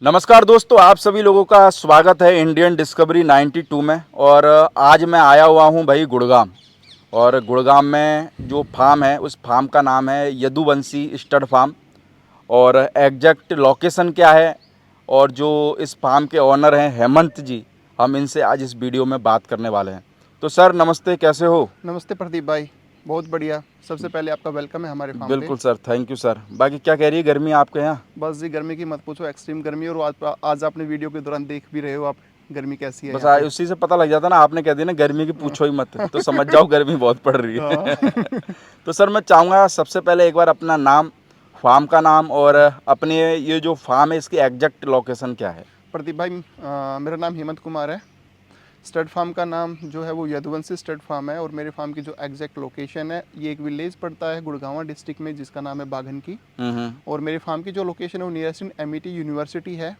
नमस्कार दोस्तों, आप सभी लोगों का स्वागत है इंडियन डिस्कवरी 92 में। और आज मैं आया हुआ हूं भाई गुड़गांव। और गुड़गांव में जो फार्म है उस फार्म का नाम है यदुवंशी स्टड फार्म। और एग्जैक्ट लोकेशन क्या है और जो इस फार्म के ऑनर हैं हेमंत जी, हम इनसे आज इस वीडियो में बात करने वाले हैं। तो सर नमस्ते, कैसे हो? नमस्ते प्रदीप भाई, बहुत बढ़िया। सबसे पहले आपका वेलकम है हमारे फार्म पे। बिल्कुल सर, थैंक यू सर। बाकी क्या कह रही है गर्मी आपके यहाँ? बस जी गर्मी की मत पूछो, एक्सट्रीम गर्मी। और आज आपने वीडियो के दौरान देख भी रहे हो आप गर्मी कैसी है बस यहाँ पे। उसी से पता लग जाता ना, आपने कह दिया ना गर्मी की पूछो ही मत, तो समझ जाओ गर्मी बहुत पड़ रही है। हाँ। तो सर मैं चाहूँगा सबसे पहले एक बार अपना नाम, फार्म का नाम और अपने ये जो फार्म है इसकी एग्जैक्ट लोकेशन क्या है? प्रदीप भाई, मेरा नाम हेमंत कुमार है। स्टड फार्म का नाम जो है वो यदुवंशी स्टड फार्म है। और मेरे फार्म की जो एग्जैक्ट लोकेशन है, ये एक विलेज पड़ता है गुड़गांव डिस्ट्रिक्ट में, जिसका नाम है बाघन की। और मेरे फार्म की जो लोकेशन है वो नियरेस्ट एमिटी यूनिवर्सिटी है।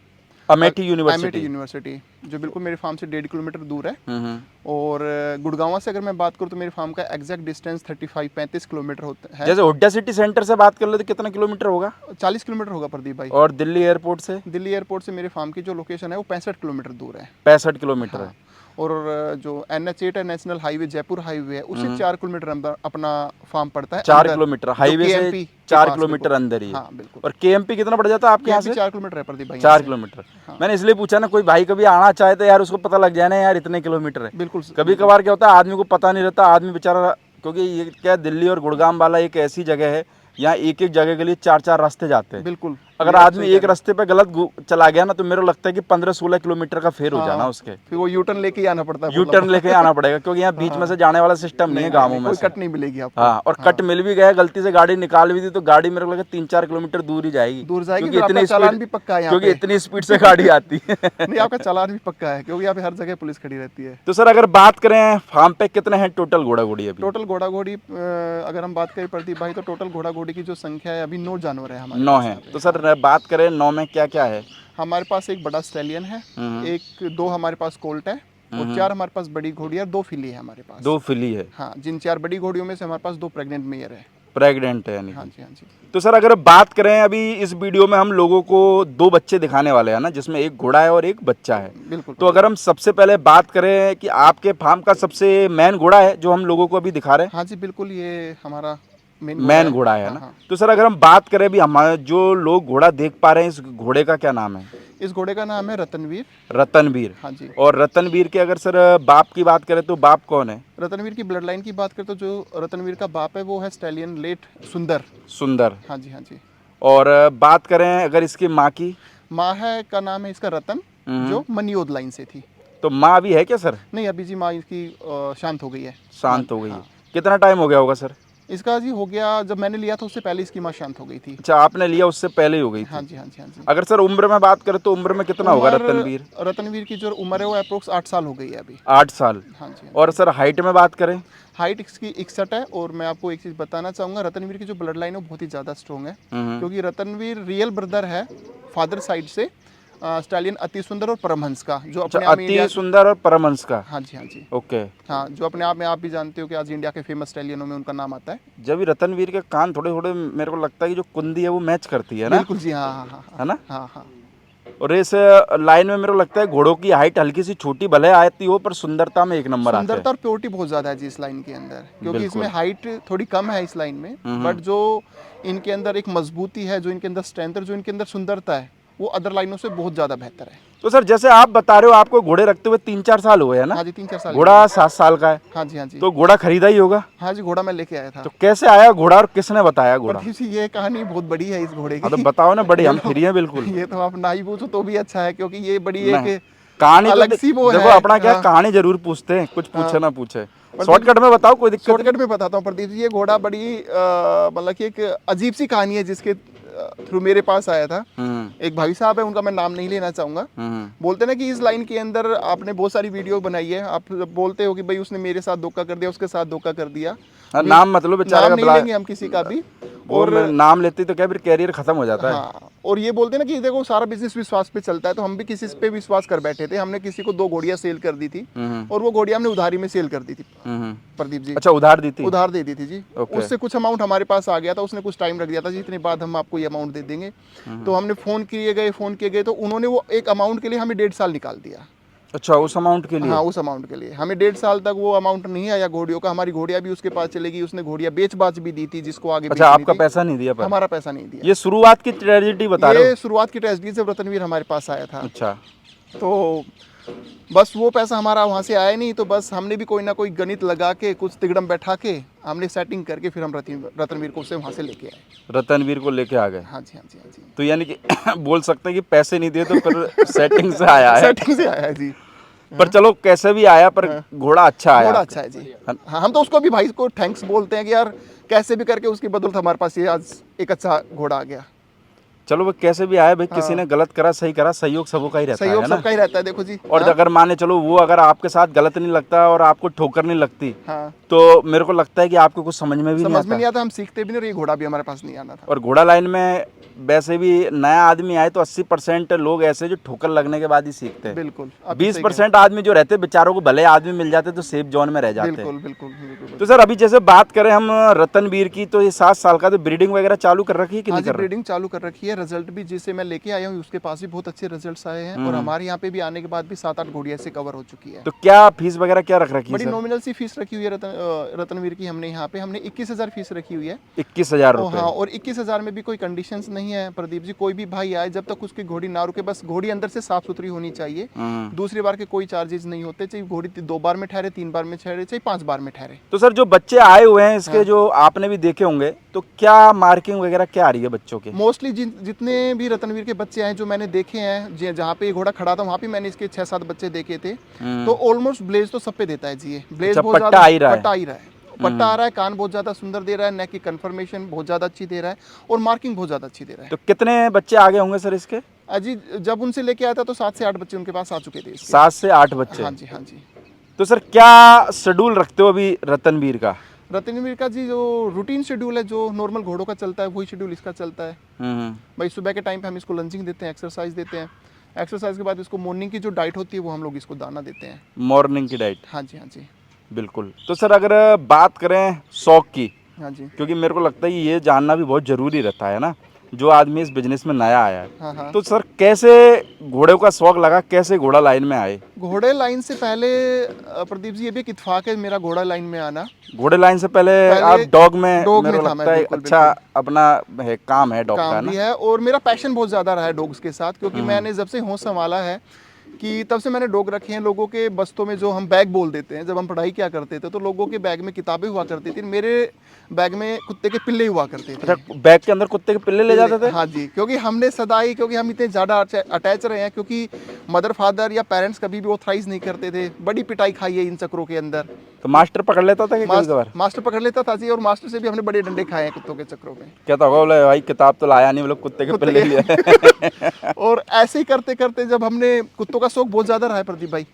Amethi Amity university. यूनिवर्सिटी जो बिल्कुल मेरे फार्म से 1.5 किलोमीटर दूर है। हम्म। और गुड़गांव से अगर मैं बात करूँ तो मेरे फार्म का एग्जैक्ट डिस्टेंस 35 किलोमीटर होता है। जैसे हुड्डा सिटी सेंटर से बात कर ले तो कितना किलोमीटर होगा? 40 किलोमीटर होगा प्रदीप भाई। और दिल्ली एयरपोर्ट से? दिल्ली एयरपोर्ट से मेरे फार्म की जो लोकेशन है वो 65 किलोमीटर दूर है। 65 किलोमीटर हाँ। है। और जो NH8 है, नेशनल हाईवे जयपुर हाईवे है, उससे 4 किलोमीटर अंदर अपना फार्म पड़ता है। 4 अंदर, किलोमीटर जो हाईवे से KMP के 4 पास, किलोमीटर बिल्कुल। अंदर ही है। हाँ बिल्कुल। और केएमपी कितना पड़ जाता है आपके यहाँ KMP से? 4 किलोमीटर है प्रदीप भाई। 4 किलोमीटर। मैंने इसलिए पूछा ना, कोई भाई कभी आना चाहे तो यार उसको पता लग जाए ना यार इतने किलोमीटर है। बिल्कुल। कभी कभार क्या होता है आदमी को पता नहीं रहता, आदमी बेचारा, क्योंकि ये क्या दिल्ली और गुड़गांव वाला एक ऐसी जगह है यहाँ एक एक जगह के लिए 4 रास्ते जाते हैं। बिल्कुल। अगर आदमी एक रास्ते पे गलत चला गया ना तो मेरे को लगता है कि 15-16 किलोमीटर का फेर हो जाना उसके। फिर वो यूटर्न लेके ही आना पड़ता है। यू टर्न लेके आना पड़ेगा क्योंकि यहाँ बीच में से जाने वाला सिस्टम नहीं है गाँवों में कोई से। कट नहीं मिलेगी आपको। हाँ, और कट मिल भी गया, गलती से गाड़ी निकाल भी दी तो गाड़ी मेरे को लगा 3-4 किलोमीटर दूर ही जाएगी। दूर जाएगी, क्योंकि फिर आपका इतनी चालान भी स्पीड, पक्का है यहाँ क्योंकि पे। इतनी स्पीड से गाड़ी आती है। नहीं, आपका चालान भी पक्का है क्योंकि यहाँ पे हर जगह पुलिस खड़ी रहती है। तो सर अगर बात करें फार्म पे कितने हैं टोटल घोड़ा घोड़ी अभी? टोटल घोड़ा घोड़ी अगर हम बात करें प्रदीप भाई, तो टोटल घोड़ा घोड़ी की जो संख्या है अभी 9 जानवर है हमारे 9 पास है। यहाँ पे। तो सर बात करें 9 में क्या क्या है? हमारे पास एक बड़ा स्टैलियन है, दो हमारे पास कोल्ट है, और 4 हमारे पास बड़ी घोड़ी है, 2 फिली है हमारे पास। 2 फिली है। हाँ, जिन 4 बड़ी घोड़ियों में से हमारे पास 2 प्रेग्नेंट मेयर है। प्रेग्नेंट है यानी। हाँ जी, हाँ जी। तो सर अगर बात करें अभी इस वीडियो में हम लोगों को 2 बच्चे दिखाने वाले हैं ना, जिसमें एक घोड़ा है और एक बच्चा है। बिल्कुल। तो अगर हम सबसे पहले बात करें कि आपके फार्म का सबसे मेन घोड़ा है जो हम लोगों को अभी दिखा रहे हैं। हाँ जी बिल्कुल, ये हमारा मेन घोड़ा है हाँ, ना। हाँ। तो सर अगर हम बात करें अभी हमारे जो लोग घोड़ा देख पा रहे हैं, इस घोड़े का क्या नाम है? इस घोड़े का नाम है रतनवीर। रतनवीर। हाँ जी। और रतनवीर के अगर सर बाप की बात करें तो बाप कौन है? रतनवीर की ब्लड लाइन की बात करें तो जो रतनवीर का बाप है वो है स्टैलियन लेट सुंदर। सुंदर। हाँ जी, हाँ जी। और बात करें अगर इसकी माँ की? माँ है का नाम है इसका रतन, जो मनियोद लाइन से थी। तो माँ अभी है क्या सर? नहीं, अभी जी माँ इसकी शांत हो गई है। शांत हो गई है। कितना टाइम हो गया होगा सर? इसका जी हो गया, जब मैंने लिया था उससे पहले इसकी माँ शांत हो गई थी। अच्छा, आपने लिया उससे पहले ही हो गई थी। हाँ जी, हाँ जी, हाँ जी। अगर सर उम्र में बात करें तो उम्र में कितना होगा रतनवीर? रतनवीर की जो उम्र है वो अप्रोक्स 8 साल हो गई है अभी। 8 साल। हाँ जी। और सर हाइट में बात करें? हाइट इसकी 61 है। और मैं आपको एक चीज़ बताना चाहूँगा, रतनवीर की जो ब्लड लाइन है वो बहुत ही ज़्यादा स्ट्रॉन्ग है, क्योंकि रतनवीर रियल ब्रदर है फादर साइड से स्टालियन अति सुंदर और परमहंस का, जो अपने आप में अति सुंदर और परमहंस का। हाँ जी, हाँ जी। ओके। हाँ, जो अपने आप में आप भी जानते हो कि आज इंडिया के फेमस स्टैलियनों में उनका नाम आता है। जब भी रतनवीर के कान थोड़े थोड़े मेरे को लगता है कि जो कुंदी है वो मैच करती है ना। बिल्कुल जी, हाँ हाँ हाँ, है ना। हाँ हाँ। और इस लाइन में मेरे को लगता है घोड़ों की हाइट हल्की सी छोटी भले आती हो पर सुंदरता में एक नंबर आते हैं। सुंदरता और प्योरिटी बहुत ज़्यादा है जी इस लाइन के अंदर, क्योंकि इसमें हाइट थोड़ी कम है इस लाइन में, बट जो इनके अंदर एक मजबूती है, जो इनके अंदर स्ट्रेंथ है, जो इनके अंदर सुंदरता है, वो अदर लाइनों से बहुत ज़्यादा बेहतर है। तो सर जैसे आप बता रहे हो आपको घोड़े रखते हुए 3-4 साल हुए है ना? हाँ जी, 3-4 साल। घोड़ा 7 साल का है। हाँ जी, हाँ जी। तो घोड़ा खरीदा ही होगा? हाँ जी, घोड़ा मैं लेके आया था। तो कैसे आया घोड़ा और किसने बताया घोड़ा? प्रदीप जी, ये कहानी बहुत बड़ी है इस घोड़े की। हाँ तो बताओ ना, बड़ी हम फ्री हैं बिल्कुल। ये तो आप ना ही पूछो तो भी अच्छा है, क्योंकि ये बड़ी नहीं, एक कहानी तो अलग सी वो देखो है। अपना क्या हाँ। कहानी जरूर पूछते हैं, कुछ पूछे ना पूछे। शॉर्टकट में बताओ, कोई दिक्कत शॉर्टकट में बताता हूँ प्रदीप जी, ये घोड़ा बड़ी मतलब कि एक अजीब सी कहानी है जिसके थ्रू मेरे पास आया था। एक भाई साहब है, उनका मैं नाम नहीं लेना चाहूँगा। बोलते ना कि इस लाइन के अंदर आपने बहुत सारी वीडियो बनाई है, आप बोलते हो कि भाई उसने मेरे साथ धोखा कर दिया, उसके साथ धोखा कर दिया। नाम मतलब बेचारे नाम का नहीं लेंगे हम किसी का भी। और नाम लेते तो क्या फिर कैरियर खत्म हो जाता है। हाँ, और ये बोलते हैं ना कि देखो सारा बिजनेस विश्वास पे चलता है, तो हम भी किसी पे विश्वास कर बैठे थे। हमने किसी को 2 घोड़ियां सेल कर दी थी और वो घोड़ियां हमने उधारी में सेल कर दी थी प्रदीप जी। अच्छा, उधार दी थी? उधार दे दी थी जी। ओके। उससे कुछ अमाउंट हमारे पास आ गया था, उसने कुछ टाइम रख दिया था जी, इतने बाद हम आपको ये अमाउंट दे देंगे। तो हमने फ़ोन किए गए तो उन्होंने वो एक अमाउंट के लिए हमें 1.5 साल निकाल दिया। अच्छा, उस अमाउंट के लिए? हाँ, उस अमाउंट के लिए हमें 1.5 साल तक वो अमाउंट नहीं आया घोड़ियों का। हमारी घोड़ियाँ भी उसके पास चलेगी, उसने घोड़ियाँ बेच-बाच भी दी थी जिसको आगे अच्छा, बेचनी आपका थी। पैसा नहीं दिया पर? हमारा पैसा नहीं दिया। ये शुरुआत की ट्रेजेडी बता रहे हो? ये शुरुआत की ट्रेजेडी जब रतनवीर हमारे पास आया था। अच्छा। तो बस वो पैसा हमारा वहाँ से आया नहीं, तो बस हमने भी कोई ना कोई गणित लगा के कुछ तिगड़म बैठा के हमने सेटिंग करके फिर हम रतनवीर को उससे वहाँ से लेके आए। रतनवीर को लेके आ गए? हाँ जी, हाँ जी, हाँ जी। तो यानी कि बोल सकते हैं कि पैसे नहीं दिए तो फिर सेटिंग से आया है। सेटिंग से आया है जी। पर चलो कैसे भी आया, पर घोड़ा अच्छा आया। घोड़ा अच्छा है जी। हाँ, हम तो उसको भी भाई को थैंक्स बोलते हैं कि यार कैसे भी करके उसकी बदौलत हमारे पास ये आज एक अच्छा घोड़ा आ गया। चलो वो कैसे भी आया भाई, किसी ने गलत करा सही करा, सहयोग सबों का ही रहता है सहयोग ना। सबका ही रहता है, देखो जी। और अगर माने चलो वो अगर आपके साथ गलत नहीं लगता और आपको ठोकर नहीं लगती, हाँ, तो मेरे को लगता है कि आपको कुछ समझ में भी नहीं समझ में आता। नहीं आता, हम सीखते भी नहीं और ये घोड़ा भी हमारे पास नहीं आना था। और घोड़ा लाइन में वैसे भी नया आदमी आए तो 80% लोग ऐसे जो ठोकर लगने के बाद ही सीखते हैं। बिल्कुल, आप सही 20% आदमी जो रहते हैं बेचारों को भले आदमी मिल जाते तो सेफ जोन में रह जाते हैं। बिल्कुल, बिल्कुल, बिल्कुल। तो सर अभी जैसे बात करें हम रतनवीर की, तो ये 7 साल का, तो ब्रीडिंग वगैरह चालू कर रखी है कि हाँ नहीं जी, कर रखी? ब्रीडिंग चालू कर रखी है। रिजल्ट भी जिसे मैं लेके आया हूँ उसके पास भी बहुत अच्छे रिजल्ट्स आए हैं और हमारे यहाँ पे भी आने के बाद भी 7-8 घोड़ियाँ से कवर हो चुकी है। तो क्या फीस वगैरह क्या रख रखी है बड़ी सर? नॉमिनल सी फीस रखी हुई है रतनवीर की। हमने यहाँ पे 21,000 फीस रखी हुई है। 21,000 हाँ, रुपये? और 21,000 में भी कोई कंडीशंस नहीं है प्रदीप जी। कोई भी भाई आए जब तक उसकी घोड़ी ना रुके, बस घोड़ी अंदर से साफ सुथरी होनी चाहिए। दूसरी बार के कोई चार्जेस नहीं होते, चाहे घोड़ी 2 बार में ठहरे, 3 बार में ठहरे, चाहे 5 बार में ठहरे। तो सर जो बच्चे आए हुए हैं इसके, जो आपने भी देखे होंगे, तो क्या मार्किंग वगैरह क्या आ रही है बच्चों के? मोस्टली जितने भी रतनवीर के बच्चे हैं जो मैंने देखे हैं, जहाँ पे ये घोड़ा खड़ा था वहाँ पे मैंने इसके 6-7 बच्चे देखे थे, तो ऑलमोस्ट ब्लेज तो सब पे देता है जी। ये ब्लेज बहुत पट्टा ज्यादा आ ही रहा है। पट्टा आ ही रहा है, पट्टा आ रहा है, कान बहुत ज्यादा सुंदर दे रहा है, नेक की कन्फर्मेशन बहुत ज्यादा अच्छी दे रहा है और मार्किंग बहुत ज्यादा अच्छी दे रहा है। तो कितने बच्चे आगे होंगे सर इसके? अजी जब उनसे लेके आया था तो 7 से 8 बच्चे उनके पास आ चुके थे इसके। 7 से 8 बच्चे? हाँ जी, हाँ जी। तो सर क्या शेड्यूल रखते हो अभी रतनवीर का? रतनवीर का जी जो रूटीन शेड्यूल है, जो नॉर्मल घोड़ों का चलता है वही शेड्यूल इसका चलता है। भाई सुबह के टाइम पे हम इसको लंचिंग देते हैं, एक्सरसाइज देते हैं। एक्सरसाइज के बाद इसको मॉर्निंग की जो डाइट होती है वो हम लोग इसको दाना देते हैं। मॉर्निंग की डाइट? हाँ जी, हाँ जी, बिल्कुल। तो सर अगर बात करें शौक की, हाँ जी, क्योंकि मेरे को लगता है ये जानना भी बहुत ज़रूरी रहता है ना, जो आदमी इस बिजनेस में नया आया है। हाँ, हाँ। तो सर कैसे घोड़े का शौक लगा, कैसे घोड़ा लाइन में आए? घोड़े लाइन से पहले प्रदीप जी ये भी एक इत्तेफाक है मेरा घोड़ा लाइन में आना। घोड़े लाइन से पहले आप डॉग में मेरे को था मैं, लगता है बिल्कुल, अच्छा अपना है, काम है डॉग का काम ना? भी है और मेरा पैशन बहुत ज़्यादा रहा है डॉग्स के साथ, क्योंकि मैंने जब से होश संभाला है कि तब से मैंने डॉग रखे हैं। लोगों के बस्तों में जो हम बैग बोल देते हैं, जब हम पढ़ाई क्या करते थे तो लोगों के बैग में किताबें हुआ करती थी, मेरे बैग में कुत्ते के पिल्ले हुआ करते थे। अच्छा, बैग के अंदर कुत्ते के पिल्ले ले जाते थे? हाँ जी, क्योंकि हमने सदाई, क्योंकि हम इतने ज़्यादा अटैच रहे हैं, क्योंकि मदर फादर या पेरेंट्स कभी भी ऑथराइज नहीं करते थे। बड़ी पिटाई खाई है इन चक्रों के अंदर। तो मास्टर पकड़ लेता था कि कभी कभार? मास्टर पकड़ लेता था जी, और मास्टर से भी हमने बड़े डंडे खाए हैं कुत्तों के चक्रों में। कहता होगा बोले भाई किताब तो लाया नहीं, बोले कुत्ते के पिल्ले लिए। और ऐसे ही करते करते जब हमने, कुत्तों का शौक बहुत ज़्यादा रहा है प्रदीप भाई,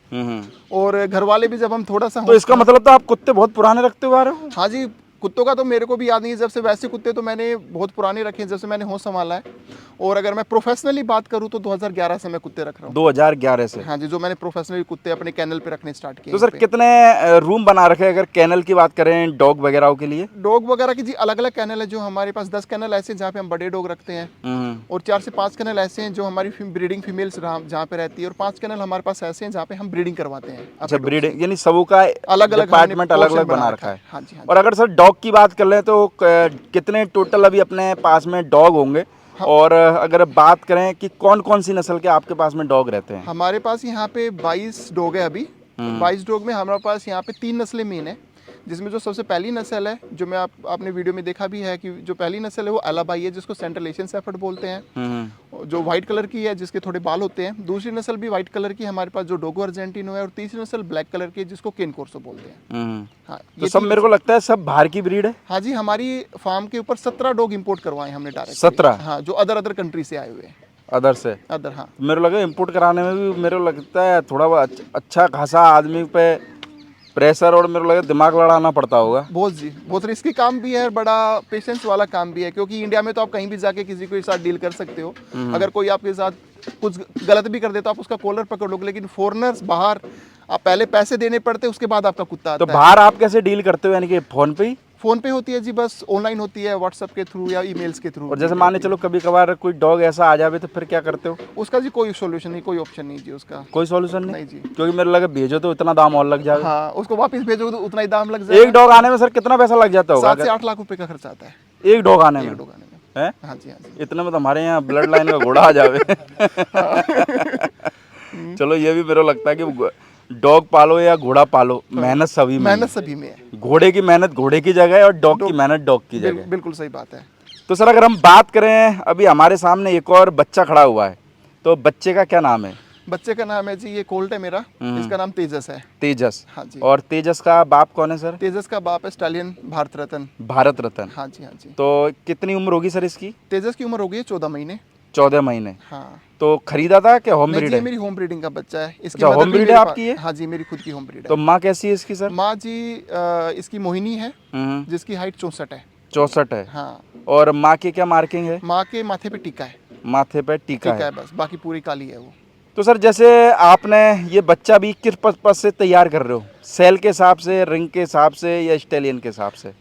और घर वाले भी जब हम थोड़ा सा, तो इसका मतलब तो आप कुत्ते बहुत पुराने रखते हुए आ रहे हो? हाँ जी, कुत्तों का तो मेरे को भी याद नहीं है जब से, वैसे कुत्ते तो मैंने बहुत पुराने रखे हैं जब से मैंने होश संभाला है। और अगर मैं प्रोफेशनली बात करूँ तो 2011 से मैं कुत्ते रख रहा हूँ। 2011 से? हाँ जी, जो मैंने प्रोफेशनली कुत्ते अपने कैनल पे रखने स्टार्ट किए। तो सर कितने रूम बना रखे हैं अगर कैनल की बात करें डॉग वगैरह के लिए? डॉग वगैरह की जी अलग अलग कैनल है। जो हमारे पास 10 कैनल ऐसे हैं जहाँ पे हम बड़े डॉग रखते हैं, और 4 से 5 कैनल ऐसे हैं जो हमारी ब्रीडिंग फीमेल्स जहाँ पे रहती है, और 5 कैनल हमारे पास ऐसे हैं जहाँ पे हम ब्रीडिंग करवाते हैं। अच्छा, ब्रीडिंग यानी सबों का अलग अलग डिपार्टमेंट अलग अलग बना रखा है। हाँ जी, हाँ जी। और अगर सर डॉग की बात कर लें तो कितने टोटल अभी अपने पास में डॉग होंगे? और अगर बात करें कि कौन कौन सी नस्ल के आपके पास में डॉग रहते हैं? हमारे पास यहाँ पे 22 डॉग है अभी। 22 डॉग में हमारे पास यहाँ पे 3 नस्लें मेन है, जिसमें जो सबसे पहली नस्ल है, जो मैं आपने वीडियो में देखा भी है कि जो पहली नस्ल है वो अलाबाई है, जिसको सेंट्रल एशियन शेफर्ड बोलते हैं, जो व्हाइट कलर की है, जिसके थोड़े बाल होते हैं। दूसरी नस्ल भी व्हाइट कलर की हमारे पास, जो डोगो अर्जेंटिनो है, और तीसरी नस्ल ब्लैक कलर की है, जिसको केन कोर्सो बोलते हैं। हाँ, तो सब मेरे को लगता है सब बाहर की ब्रीड है। हाँ जी, हमारी फार्म के ऊपर 17 डॉग इंपोर्ट करवाए हमने डायरेक्ट। 17? हाँ, जो अदर कंट्री से आए हुए हैं। अदर से? अदर, हाँ। मेरे को लगा इंपोर्ट कराने में भी मेरे को लगता है थोड़ा अच्छा खासा आदमी पे प्रेशर और मेरे को लगा दिमाग लड़ाना पड़ता होगा। बहुत जी, बहुत रिस्की काम भी है, बड़ा पेशेंस वाला काम भी है, क्योंकि इंडिया में तो आप कहीं भी जाके किसी के साथ डील कर सकते हो। अगर कोई आपके साथ कुछ गलत भी कर दे तो आप उसका कॉलर पकड़ लोगे, लेकिन फॉरेनर्स बाहर आप पहले पैसे देने पड़ते, उसके बाद आपका कुत्ता तो आता है। बाहर आप कैसे डील करते हो, यानी कि फोन पे ही? फ़ोन पे होती है जी, बस ऑनलाइन होती है, व्हाट्सएप के थ्रू या ईमेल्स के थ्रू। और जैसे मान चलो कभी कभार कोई डॉग ऐसा आ जावे तो फिर क्या करते हो? उसका जी कोई सोल्यूशन नहीं, कोई ऑप्शन नहीं जी उसका। कोई सॉल्यूशन नहीं? नहीं जी। क्योंकि मेरे लगा भेजो तो इतना दाम और लग जाए। हाँ, उसको वापस भेजोगे तो उतना ही दाम लग जाएगा। एक डॉग आने में सर कितना पैसा लग जाता होगा? 7 से 8 लाख रुपए का खर्चा आता है एक डॉग आने में? एक डॉग आने में। है? हाँ जी, हाँ जी। इतने में तो हमारे यहाँ ब्लड लाइन का घोड़ा आ जावे। चलो ये भी मेरे को लगता है कि डॉग पालो या घोड़ा पालो, मेहनत सभी में मेहनत सभी में है। है। घोड़े की मेहनत घोड़े की जगह है और डॉग की मेहनत डॉग की जगह है। बिल्कुल सही बात है। तो सर अगर हम बात करें, अभी हमारे सामने एक और बच्चा खड़ा हुआ है, तो बच्चे का क्या नाम है? बच्चे का नाम है जी, ये कोल्ट है मेरा, इसका नाम तेजस है। तेजस। हाँ जी। और तेजस का बाप कौन है सर? तेजस का बाप है स्टालियन भारत रत्न। भारत रत्न। हाँ जी, हाँ जी। तो कितनी उम्र होगी सर इसकी? तेजस की उम्र हो गई है 14 महीने। 14 महीने। हाँ। तो खरीदा था कि होम नहीं ब्रीड जी, है? मेरी होम ब्रीडिंग का बच्चा है। इसकी अच्छा, मदर होम भी ब्रीड मेरे है पास- आपकी ये? हाँ जी, मेरी खुद की होम ब्रीड तो है। माँ कैसी है इसकी सर? माँ जी इसकी मोहिनी है, जिसकी हाइट 64 है। 64 है। हाँ। और माँ की क्या मार्किंग है? माँ के माथे पे टीका है। माथे पे टीका टीका है। है बस, बाकी पूरी काली है वो। तो सर जैसे आपने ये बच्चा भी किस पर्पज से तैयार कर रहे हो? सेल के हिसाब से, रिंग के हिसाब से, या स्टेलियन के हिसाब से?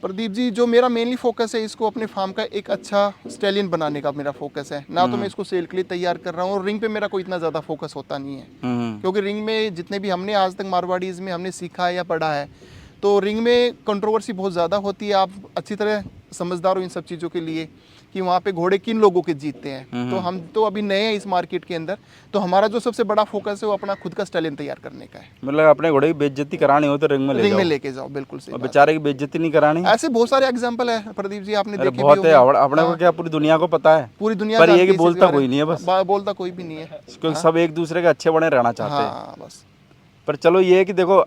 प्रदीप जी, जो मेरा मेनली फोकस है, इसको अपने फार्म का एक अच्छा स्टेलियन बनाने का मेरा फोकस है ना। तो मैं इसको सेल के लिए तैयार कर रहा हूँ, और रिंग पे मेरा कोई इतना ज़्यादा फोकस होता नहीं है। क्योंकि रिंग में जितने भी हमने आज तक मारवाड़ीज़ में हमने सीखा है या पढ़ा है, तो रिंग में कंट्रोवर्सी बहुत ज़्यादा होती है। आप अच्छी तरह समझदार हो इन सब चीज़ों के लिए कि वहाँ पे घोड़े किन लोगों के जीतते हैं। तो हम तो अभी नए हैं इस मार्केट के अंदर, तो हमारा जो सबसे बड़ा फोकस है वो अपना खुद का स्टाइलियन तैयार करने का है। मतलब अपने घोड़े की बेइज्जती करानी हो तो रिंग में ले रिंग जाओ। में लेके जाओ, बिल्कुल सही और बात बेचारे की बेइज्जती नहीं करानी। है। ऐसे बहुत सारे एग्जाम्पल है प्रदीप जी, आपने अरे देखे बहुत भी है, होंगे। अपने को क्या पूरी दुनिया को पता है, पूरी दुनिया पर ये जानती कि है इस बोलता बारे में। कोई नहीं है बस। बोलता कोई भी नहीं है। क्योंकि सब एक दूसरे के अच्छे बने रहना चाहते हैं। हाँ बस। पर चलो ये है कि देखो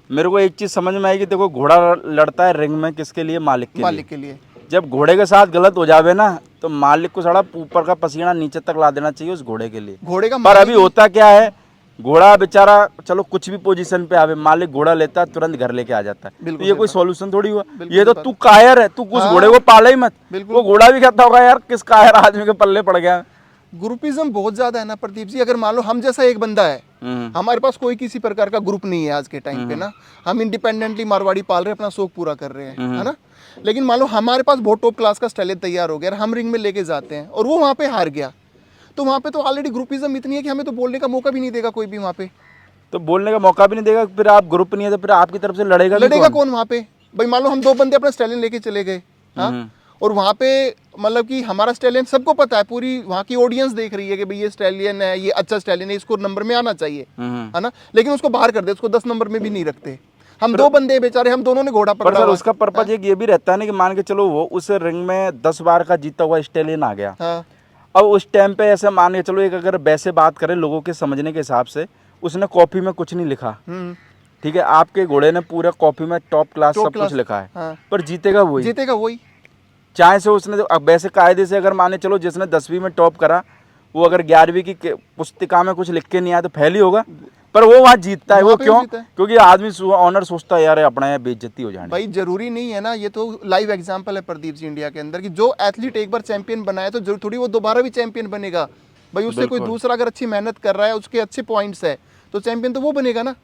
मेरे को एक चीज़ समझ में आई कि देखो घोड़ा लड़ता है रिंग में किसके लिए? मालिक के लिए। मालिक के लिए। जब घोड़े के साथ गलत हो जावे ना, तो मालिक को सारा ऊपर का पसीना नीचे तक ला देना चाहिए उस घोड़े के लिए। घोड़े का पर मालिक अभी होता क्या है, घोड़ा बेचारा चलो कुछ भी पोजीशन पे आवे, मालिक घोड़ा लेता है तुरंत घर लेके आ जाता है। तो बिल्कुल ये सही कोई बात। सॉल्यूशन थोड़ी हुआ। बिल्कुल ये तो सही तू कायर है, तू उस घोड़े को पाला ही मत। बिल्कुल। वो घोड़ा भी कहता होगा यार किस कायर आदमी के पल्ले पड़ गया। ग्रुपिज्म बहुत ज्यादा है ना प्रदीप जी। अगर मान लो हम जैसा एक बंदा है, हमारे पास कोई किसी प्रकार का ग्रुप नहीं है आज के टाइम पे ना, हम इंडिपेंडेंटली मारवाड़ी पाल रहे हैं, अपना शौक पूरा कर रहे हैं, है ना। लेकिन मान लो हमारे पास बहुत टॉप क्लास का स्टाइलियन तैयार हो गया और हम रिंग में लेके जाते हैं और वो वहाँ पे हार गया, तो वहाँ पे तो ऑलरेडी ग्रुपिज्म इतनी है कि हमें तो बोलने का मौका भी नहीं देगा कोई भी वहाँ पे। तो बोलने का मौका भी नहीं देगा, फिर आप ग्रुप नहीं है तो फिर आपकी तरफ से लड़ेगा भी लड़ेगा कौन? कौन वहाँ पे? भाई मान लो हम 2 बंदे अपना स्टाइलियन लेके चले गए, हाँ, और वहाँ पे मतलब कि हमारा स्टाइलियन सबको पता है, पूरी वहाँ की ऑडियंस देख रही है कि भाई ये स्टाइलियन है, ये अच्छा स्टाइलियन है, इसको नंबर में आना चाहिए, है ना। लेकिन उसको बाहर कर दे, उसको 10 नंबर में भी नहीं रखते। हम 2 बंदे बेचारे, हम दोनों ने घोड़ा पर पकड़ा सर हुआ है। उसका पर्पज एक ये भी रहता है ना कि मान के चलो वो उस रिंग में 10 बार का जीता हुआ स्टेलियन आ गया। हाँ, अब उस टाइम पे ऐसे मान के चलो, एक अगर वैसे बात करें लोगों के समझने के हिसाब से, उसने कॉपी में कुछ नहीं लिखा, ठीक है, आपके घोड़े ने पूरा कॉपी में टॉप क्लास सब कुछ लिखा है, हाँ। पर जीतेगा वही। जीतेगा वही। चाहे से उसने अब वैसे कायदे से अगर माने चलो जिसने 10वीं में टॉप करा, वो अगर 11वीं की पुस्तिका में कुछ लिख के नहीं आया तो फेल ही होगा, पर वो वहाँ जीतता है। वो वहाँ पे क्यों? जीता है। क्योंकि आदमी ऑनर सोचता है यार अपने यहाँ बेइज्जती हो जानी। भाई जरूरी नहीं है ना, ये तो लाइव एग्जांपल है प्रदीप जी इंडिया के अंदर कि जो एथलीट एक बार चैंपियन बनाया तो जरूर थोड़ी वो दोबारा भी चैंपियन बनेगा। भाई उससे कोई दूसरा अगर अच्छी मेहनत कर रहा है, उसके अच्छे पॉइंट्स है, तो चैंपियन तो वो बनेगा ना।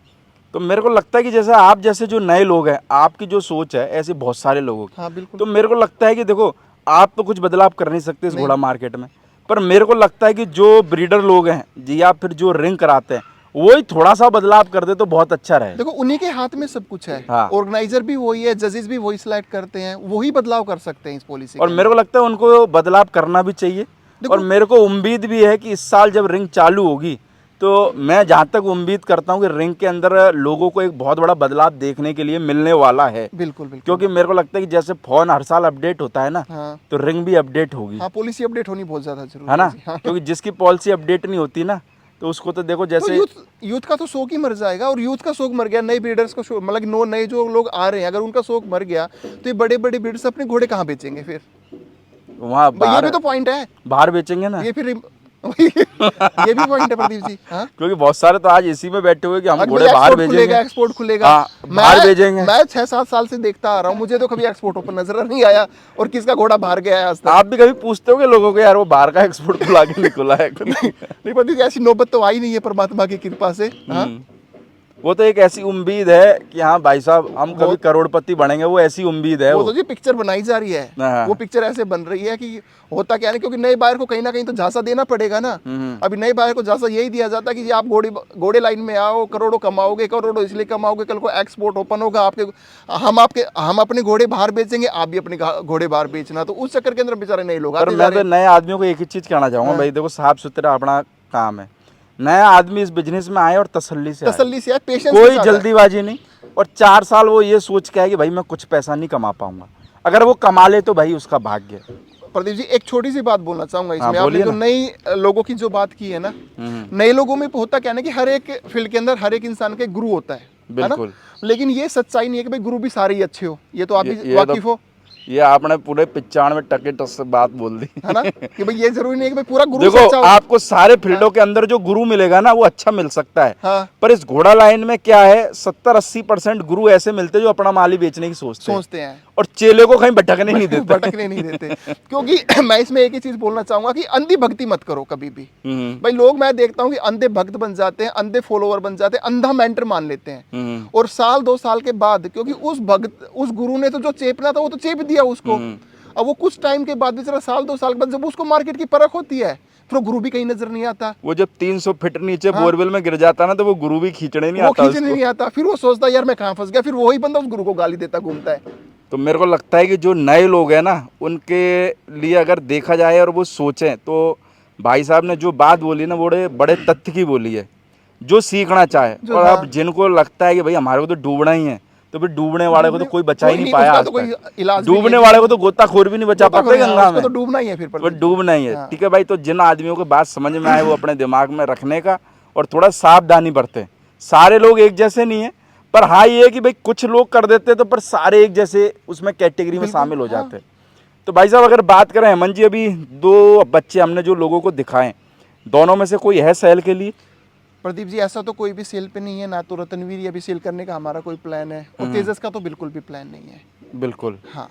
तो मेरे को लगता है कि जैसे आप जैसे जो नए लोग हैं, आपकी जो सोच है ऐसे बहुत सारे लोगों की। हाँ बिल्कुल। तो मेरे को लगता है कि देखो आप तो कुछ बदलाव कर नहीं सकते इस घोड़ा मार्केट में, पर मेरे को लगता है कि जो ब्रीडर लोग हैं जी या फिर जो रिंग कराते हैं, वही थोड़ा सा बदलाव कर दे तो बहुत अच्छा रहे। देखो उन्हीं के हाथ में सब कुछ है। हाँ। ऑर्गेनाइजर भी वही है, जजेस भी वही सिलेक्ट करते हैं, वही बदलाव कर सकते हैं इस पॉलिसी और मेरे को लगता है उनको बदलाव करना भी चाहिए। और मेरे को उम्मीद भी है कि इस साल जब रिंग चालू होगी तो मैं जहाँ तक उम्मीद करता हूँ कि रिंग के अंदर लोगों को एक बहुत बड़ा बदलाव देखने के लिए मिलने वाला है। बिल्कुल बिल्कुल। क्योंकि मेरे को लगता है कि जैसे फोन हर साल अपडेट होता है ना, हाँ। तो रिंग भी अपडेट होगी। हाँ, पॉलिसी अपडेट होनी बहुत ज्यादा जरूरी है ना। हाँ। क्योंकि जिसकी पॉलिसी अपडेट नहीं होती ना, तो उसको तो देखो तो जैसे यूथ का तो शौक ही मर जाएगा, और यूथ का शौक मर गया, नए ब्रीडर्स का शौक, मतलब नो नए जो लोग आ रहे हैं अगर उनका शौक मर गया तो ये बड़े बड़े ब्रीडर्स अपने घोड़े कहाँ बेचेंगे फिर? वहाँ भाई ये भी तो पॉइंट है। बाहर बेचेंगे ना। ये फिर ये भी पॉइंट है प्रदीप जी। हाँ, क्योंकि बहुत सारे तो आज इसी में बैठे हुए कि हम और घोड़े भैया बाहर एक्सपोर्ट खुलेगा, भेजेंगे। एक्सपोर्ट खुलेगा। हाँ, बाहर भेजेंगे। मैं 6-7 साल से देखता आ रहा हूँ, मुझे तो कभी एक्सपोर्ट ओपन नजर नहीं आया, और किसका घोड़ा बाहर गया है आज तक। आप भी कभी पूछते होगे लोगों को यार वो बाहर का एक्सपोर्ट खुला के नहीं खुला है? नहीं प्रदीप जी, ऐसी नौबत तो आई नहीं है परमात्मा की कृपा से। हाँ, वो तो एक ऐसी उम्मीद है कि हाँ भाई साहब हम कभी करोड़पति बनेंगे, वो ऐसी उम्मीद है वो वो। तो जी पिक्चर बनाई जा रही है। हाँ। वो पिक्चर ऐसे बन रही है कि होता क्या है, क्योंकि नए बायर को कहीं ना कहीं तो झांसा देना पड़ेगा ना। अभी नए बायर को झांसा यही दिया जाता है कि जी आप घोड़े लाइन में आओ, करोड़ों कमाओगे, करोड़ों इसलिए कमाओगे, कल को एक्सपोर्ट ओपन होगा आपके, हम अपने घोड़े बाहर बेचेंगे, आप भी अपने घोड़े बाहर बेचना। तो उस चक्कर के अंदर बेचारे नए लोग पर आते जा मैं रहे तो हैं। नए आदमियों को एक ही चीज कहना चाहूंगा भाई, देखो साफ सुथरा अपना काम है। नया आदमी इस बिजनेस में आए और तसल्ली से आए। तसल्ली से है, पेशेंस कोई जल्दीबाजी नहीं। और 4 साल वो ये सोच के है कि भाई मैं कुछ पैसा नहीं कमा पाऊंगा, अगर वो कमा ले तो भाई उसका भाग्य है। प्रदीप जी एक छोटी सी बात बोलना चाहूंगा हाँ, इसमें। आपने बोलिए जो ना। नई लोगों की जो बात की है ना, नए लोगों में होता क्या है ना कि हर एक फील्ड के अंदर हर एक इंसान के गुरु होता है ना। बिल्कुल। लेकिन ये सच्चाई नहीं है कि भाई गुरु भी सारे ही अच्छे हो, ये तो आप ये भी तो- वाकिफ हो, ये आपने पूरे 95% से बात बोल दी। है ना, कि भाई ये जरूरी नहीं है कि भाई पूरा गुरु देखो सच्चा हो। आपको सारे फील्डों के अंदर जो गुरु मिलेगा ना वो अच्छा मिल सकता है। हाँ, पर इस घोड़ा लाइन में क्या है, 70-80% गुरु ऐसे मिलते हैं जो अपना माल ही बेचने की सोचते हैं सोचते हैं, और चेले को कहीं भटकने नहीं देते। भटकने नहीं देते। क्योंकि मैं इसमें एक ही चीज बोलना चाहूंगा कि अंधी भक्ति मत करो कभी भी। भाई लोग मैं देखता हूँ कि अंधे भक्त बन जाते हैं, अंधे फॉलोवर बन जाते हैं, अंधा मेंटर मान लेते हैं, और साल 2 साल के बाद, क्योंकि उस गुरु ने तो जो चेपना था वो तो चेप दिया उसको। अब वो कुछ टाइम के बाद, बेचारा साल 2 साल के बाद जब उसको मार्केट की परख होती है, फिर वो गुरु भी कहीं नजर नहीं आता। वो जब 300 फीट नीचे बोरवेल में गिर जाता ना तो वो गुरु भी खींचने नहीं वो आता खींचने उसको। नहीं आता, फिर वो सोचता है यार मैं कहाँ फंस गया, फिर वही बंदा उस गुरु को गाली देता घूमता है। तो मेरे को लगता है कि जो नए लोग हैं ना उनके लिए अगर देखा जाए और वो सोचें तो भाई साहब ने जो बात बोली ना बड़े बड़े तथ्य की बोली है, जो सीखना चाहे। और अब जिनको लगता है कि भाई हमारे को तो डूबना ही है, तो फिर डूबने वाले को तो कोई बचा ही नहीं पाया आज तक। डूबने वाले को तो गोताखोर भी नहीं बचा पाते गंगा में, तो डूबना ही है, फिर वो डूबना ही है। ठीक है भाई, तो जिन आदमियों को बात समझ में आए वो अपने दिमाग में रखने का और थोड़ा सावधानी बरते। सारे लोग एक जैसे नहीं है, पर हाँ ये है कि भाई कुछ लोग कर देते तो पर सारे एक जैसे उसमें कैटेगरी में शामिल हो जाते। तो भाई साहब अगर बात करें हेमंत जी, अभी 2 बच्चे हमने जो लोगों को दिखाए, दोनों में से कोई है सेल के लिए? प्रदीप जी ऐसा तो कोई भी सेल पे नहीं है, ना तो रतनवीर अभी सेल करने का हमारा कोई प्लान है, और तेजस का तो बिल्कुल भी प्लान नहीं है। बिल्कुल। हाँ,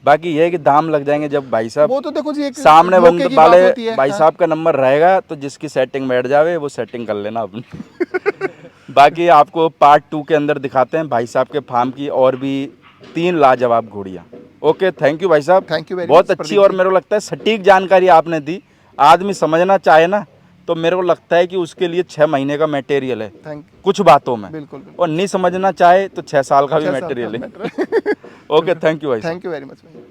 बाकी ये है कि दाम लग जाएंगे जब भाई साहब वो तो देखो जी एक सामने मौके बंद की बात वाले होती है। भाई हाँ। साहब का नंबर रहेगा तो जिसकी सेटिंग बैठ जावे वो सेटिंग कर लेना अपनी। बाकी आपको पार्ट 2 के अंदर दिखाते हैं भाई साहब के फार्म की और भी 3 लाजवाब घोड़ियाँ। ओके, थैंक यू भाई साहब, थैंक यू वेरी बहुत मच अच्छी और मेरे को लगता है सटीक जानकारी आपने दी। आदमी समझना चाहे ना तो मेरे को लगता है कि उसके लिए 6 महीने का मटेरियल है थैंक कुछ बातों में, बिल्कुल और नहीं समझना चाहे तो 6 साल का भी मटेरियल है। ओके, थैंक यू भाई साहब। थैंक यू वेरी मच भाई।